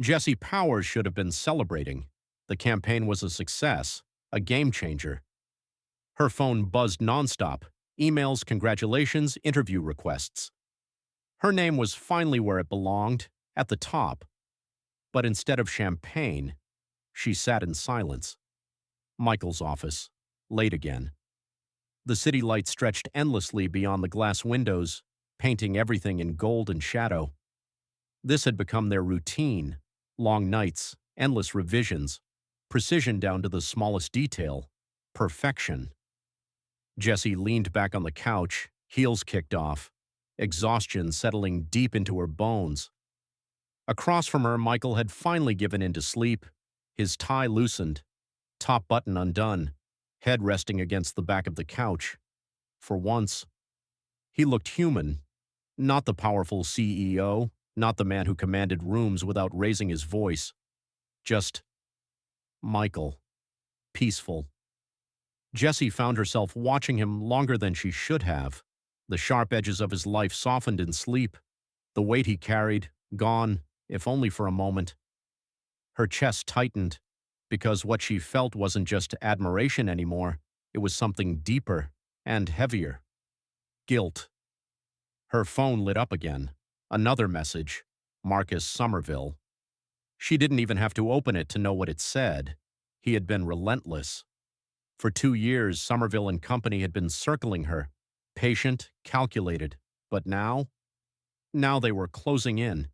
Jessie Powers should have been celebrating. The campaign was a success, a game changer. Her phone buzzed nonstop, emails, congratulations, interview requests. Her name was finally where it belonged, at the top. But instead of champagne, she sat in silence. Michael's office, late again. The city light stretched endlessly beyond the glass windows, painting everything in gold and shadow. This had become their routine: long nights, endless revisions, precision down to the smallest detail, perfection. Jessie leaned back on the couch, heels kicked off, exhaustion settling deep into her bones. Across from her, Michael had finally given in to sleep, his tie loosened, top button undone, head resting against the back of the couch. For once, he looked human, not the powerful CEO, not the man who commanded rooms without raising his voice. Just Michael, peaceful. Jessie found herself watching him longer than she should have. The sharp edges of his life softened in sleep, the weight he carried, gone, if only for a moment. Her chest tightened, because what she felt wasn't just admiration anymore, it was something deeper and heavier. Guilt. Her phone lit up again. Another message. Marcus Somerville. She didn't even have to open it to know what it said. He had been relentless. For 2 years, Somerville and company had been circling her, patient, calculated. But now they were closing in.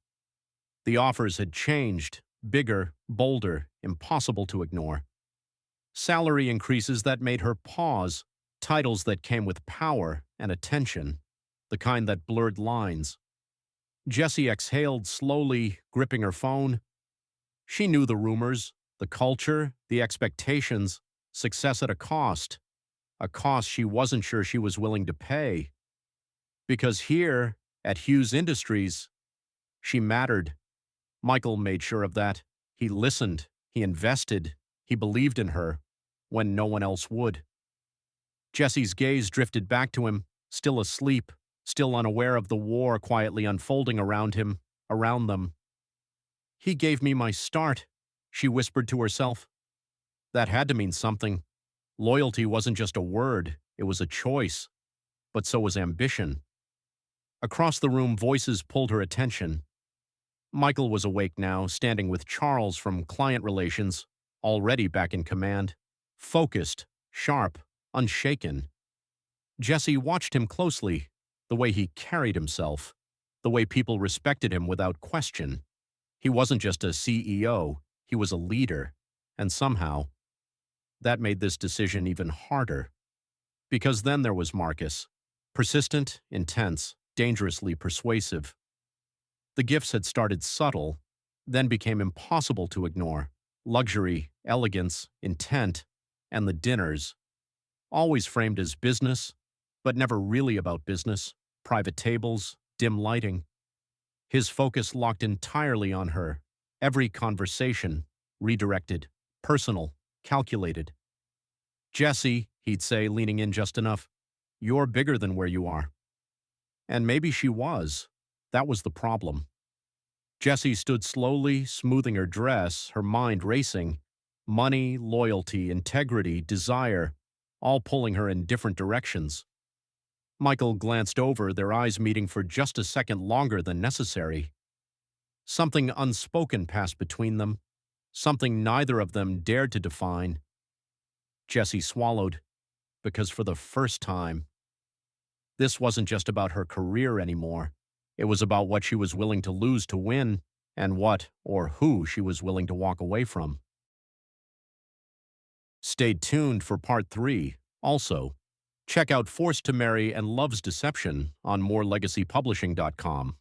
The offers had changed, bigger, bolder, impossible to ignore. Salary increases that made her pause, titles that came with power and attention, the kind that blurred lines. Jessie exhaled slowly, gripping her phone. She knew the rumors, the culture, the expectations, success at a cost she wasn't sure she was willing to pay. Because here, at Hughes Industries, she mattered. Michael made sure of that. He listened, he invested, he believed in her, when no one else would. Jessie's gaze drifted back to him, still asleep, still unaware of the war quietly unfolding around him, around them. He gave me my start, she whispered to herself. That had to mean something. Loyalty wasn't just a word, it was a choice. But so was ambition. Across the room, voices pulled her attention. Michael was awake now, standing with Charles from client relations, already back in command. Focused, sharp, unshaken. Jessie watched him closely, the way he carried himself, the way people respected him without question. He wasn't just a CEO, he was a leader, and somehow, that made this decision even harder. Because then there was Marcus, persistent, intense, dangerously persuasive. The gifts had started subtle, then became impossible to ignore. Luxury, elegance, intent, and the dinners. Always framed as business, but never really about business. Private tables, dim lighting. His focus locked entirely on her. Every conversation, redirected, personal, calculated. Jessie, he'd say, leaning in just enough, you're bigger than where you are. And maybe she was. That was the problem. Jessie stood slowly, smoothing her dress, her mind racing. Money, loyalty, integrity, desire, all pulling her in different directions. Michael glanced over, their eyes meeting for just a second longer than necessary. Something unspoken passed between them, something neither of them dared to define. Jessie swallowed, because for the first time, this wasn't just about her career anymore. It was about what she was willing to lose to win, and what or who she was willing to walk away from. Stay tuned for Part 3. Also, check out Forced to Marry and Love's Deception on morelegacypublishing.com.